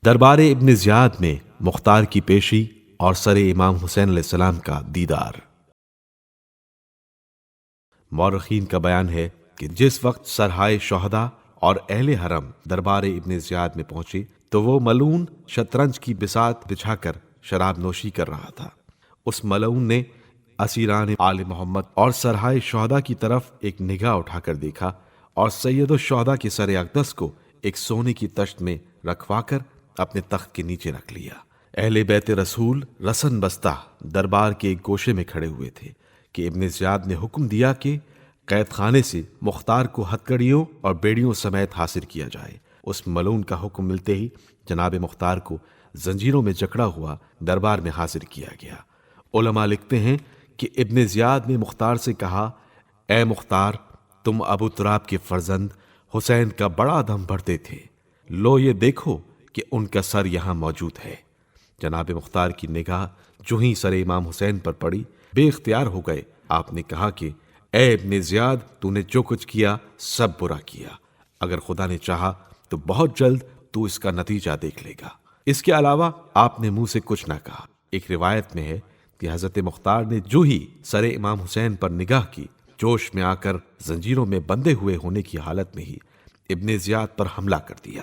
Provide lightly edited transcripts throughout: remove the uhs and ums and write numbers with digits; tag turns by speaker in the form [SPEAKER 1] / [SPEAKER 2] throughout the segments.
[SPEAKER 1] دربار ابن زیاد میں مختار کی پیشی اور سر امام حسین علیہ السلام کا دیدار۔ مورخین کا بیان ہے کہ جس وقت سرہائے شہداء اور اہل حرم دربار ابن زیاد میں پہنچے تو وہ ملعون شطرنج کی بساط بچھا کر شراب نوشی کر رہا تھا۔ اس ملعون نے اسیران آل محمد اور سرہائے شہداء کی طرف ایک نگاہ اٹھا کر دیکھا اور سید الشہداء کے سر اقدس کو ایک سونے کی تشت میں رکھوا کر اپنے تخت کے نیچے رکھ لیا۔ اہل بیت رسول رسن بستہ دربار کے ایک گوشے میں کھڑے ہوئے تھے کہ ابن زیاد نے حکم دیا کہ قید خانے سے مختار کو ہتکڑیوں اور بیڑیوں سمیت حاصل کیا جائے۔ اس ملعون کا حکم ملتے ہی جناب مختار کو زنجیروں میں جکڑا ہوا دربار میں حاضر کیا گیا۔ علماء لکھتے ہیں کہ ابن زیاد نے مختار سے کہا، اے مختار، تم ابو تراب کے فرزند حسین کا بڑا دم بڑھتے تھے، لو یہ دیکھو کہ ان کا سر یہاں موجود ہے۔ جناب مختار کی نگاہ جو ہی سر امام حسین پر پڑی، بے اختیار ہو گئے۔ آپ نے کہا کہ اے ابن زیاد، تو نے جو کچھ کیا سب برا کیا، اگر خدا نے چاہا تو بہت جلد تو اس کا نتیجہ دیکھ لے گا۔ اس کے علاوہ آپ نے منہ سے کچھ نہ کہا۔ ایک روایت میں ہے کہ حضرت مختار نے جو ہی سر امام حسین پر نگاہ کی، جوش میں آ کر زنجیروں میں بندھے ہوئے ہونے کی حالت میں ہی ابن زیاد پر حملہ کر دیا،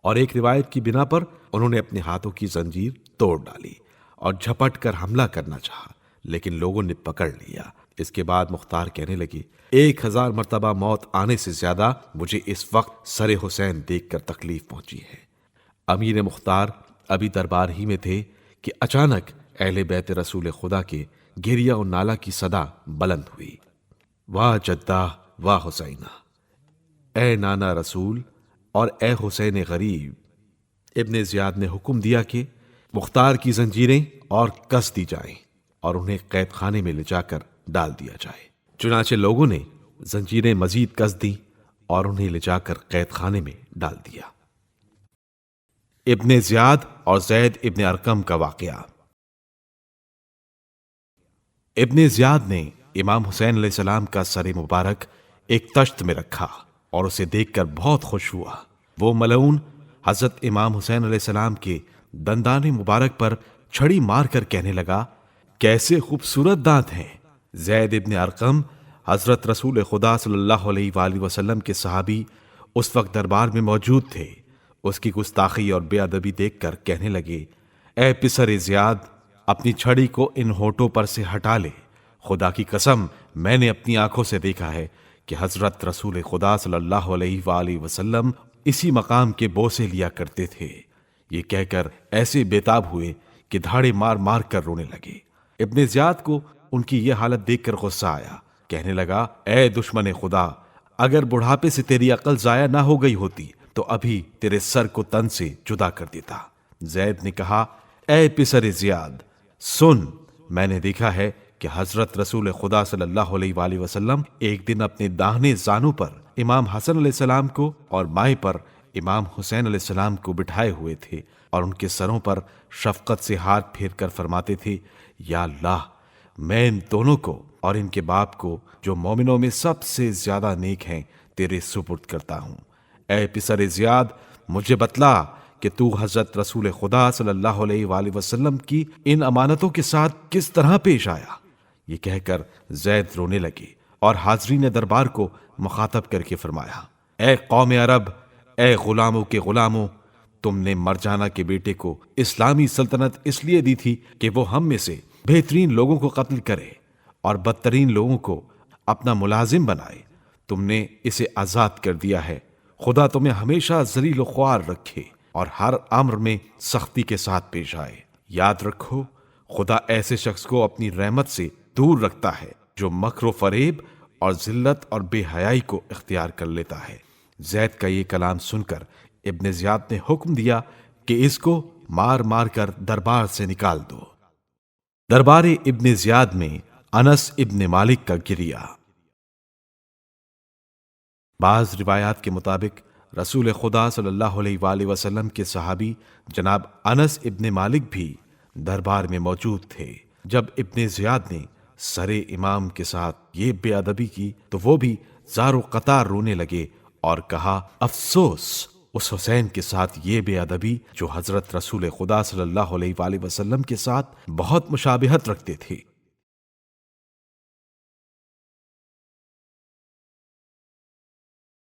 [SPEAKER 1] اور ایک روایت کی بنا پر انہوں نے اپنے ہاتھوں کی زنجیر توڑ ڈالی اور جھپٹ کر حملہ کرنا چاہا، لیکن لوگوں نے پکڑ لیا۔ اس کے بعد مختار کہنے لگے، 1000 مرتبہ موت آنے سے زیادہ مجھے اس وقت سر حسین دیکھ کر تکلیف پہنچی ہے۔ امیر مختار ابھی دربار ہی میں تھے کہ اچانک اہل بیت رسول خدا کے گریہ و نالہ کی صدا بلند ہوئی، واہ جدہ واہ حسینہ، اے نانا رسول اور اے حسین غریب۔ ابن زیاد نے حکم دیا کہ مختار کی زنجیریں اور کس دی جائیں اور انہیں قید خانے میں لے جا کر ڈال دیا جائے۔ چنانچہ لوگوں نے زنجیریں مزید کس دیں اور انہیں لے جا کر قید خانے میں ڈال دیا۔ ابن زیاد اور زید ابن ارقم کا واقعہ۔ ابن زیاد نے امام حسین علیہ السلام کا سر مبارک ایک تشت میں رکھا اور اسے دیکھ کر بہت خوش ہوا۔ وہ ملعون حضرت امام حسین علیہ السلام کے دندان مبارک پر چھڑی مار کر کہنے لگا، کیسے خوبصورت دانت ہیں۔ زید ابن ارقم حضرت رسول خدا صلی اللہ علیہ وآلہ وسلم کے صحابی اس وقت دربار میں موجود تھے۔ اس کی گستاخی اور بے ادبی دیکھ کر کہنے لگے، اے پسر زیاد، اپنی چھڑی کو ان ہونٹوں پر سے ہٹا لے۔ خدا کی قسم، میں نے اپنی آنکھوں سے دیکھا ہے کہ حضرت رسول خدا صلی اللہ علیہ وآلہ وسلم اسی مقام کے بوسے لیا کرتے تھے۔ یہ کہہ کر ایسے بےتاب ہوئے کہ دھاڑے مار مار کر رونے لگے۔ ابن زیاد کو ان کی یہ حالت دیکھ کر غصہ آیا، کہنے لگا، اے دشمن خدا، اگر بڑھاپے سے تیری عقل ضائع نہ ہو گئی ہوتی تو ابھی تیرے سر کو تن سے جدا کر دیتا۔ زید نے کہا، اے پسر زیاد، سن، میں نے دیکھا ہے کہ حضرت رسول خدا صلی اللہ علیہ وآلہ وسلم ایک دن اپنے داہنے زانوں پر امام حسن علیہ السلام کو اور بائیں پر امام حسین علیہ السلام کو بٹھائے ہوئے تھے اور ان کے سروں پر شفقت سے ہاتھ پھیر کر فرماتے تھے، یا اللہ، میں ان دونوں کو اور ان کے باپ کو جو مومنوں میں سب سے زیادہ نیک ہیں تیرے سپرد کرتا ہوں۔ اے پسر زیاد، مجھے بتلا کہ تو حضرت رسول خدا صلی اللہ علیہ وآلہ وسلم کی ان امانتوں کے ساتھ کس طرح پیش آیا۔ یہ کہہ کر زید رونے لگے اور حاضرین دربار کو مخاطب کر کے فرمایا، اے قوم عرب، اے غلاموں کے غلاموں، تم نے مرجانہ کے بیٹے کو اسلامی سلطنت اس لیے دی تھی کہ وہ ہم میں سے بہترین لوگوں کو قتل کرے اور بدترین لوگوں کو اپنا ملازم بنائے۔ تم نے اسے آزاد کر دیا ہے۔ خدا تمہیں ہمیشہ ذلیل و خوار رکھے اور ہر امر میں سختی کے ساتھ پیش آئے۔ یاد رکھو، خدا ایسے شخص کو اپنی رحمت سے دور رکھتا ہے جو مکر و فریب اور ذلت اور بے حیائی کو اختیار کر لیتا ہے۔ زید کا یہ کلام سن کر ابن زیاد نے حکم دیا کہ اس کو مار مار کر دربار سے نکال دو۔ دربار ابن زیاد میں انس ابن مالک کا گریہ۔ بعض روایات کے مطابق رسول خدا صلی اللہ علیہ وآلہ وسلم کے صحابی جناب انس ابن مالک بھی دربار میں موجود تھے۔ جب ابن زیاد نے سر امام کے ساتھ یہ بے ادبی کی تو وہ بھی زار و قطار رونے لگے اور کہا، افسوس اس حسین کے ساتھ یہ بے ادبی جو حضرت رسول خدا صلی اللہ علیہ وآلہ وسلم کے ساتھ بہت مشابہت رکھتے تھے۔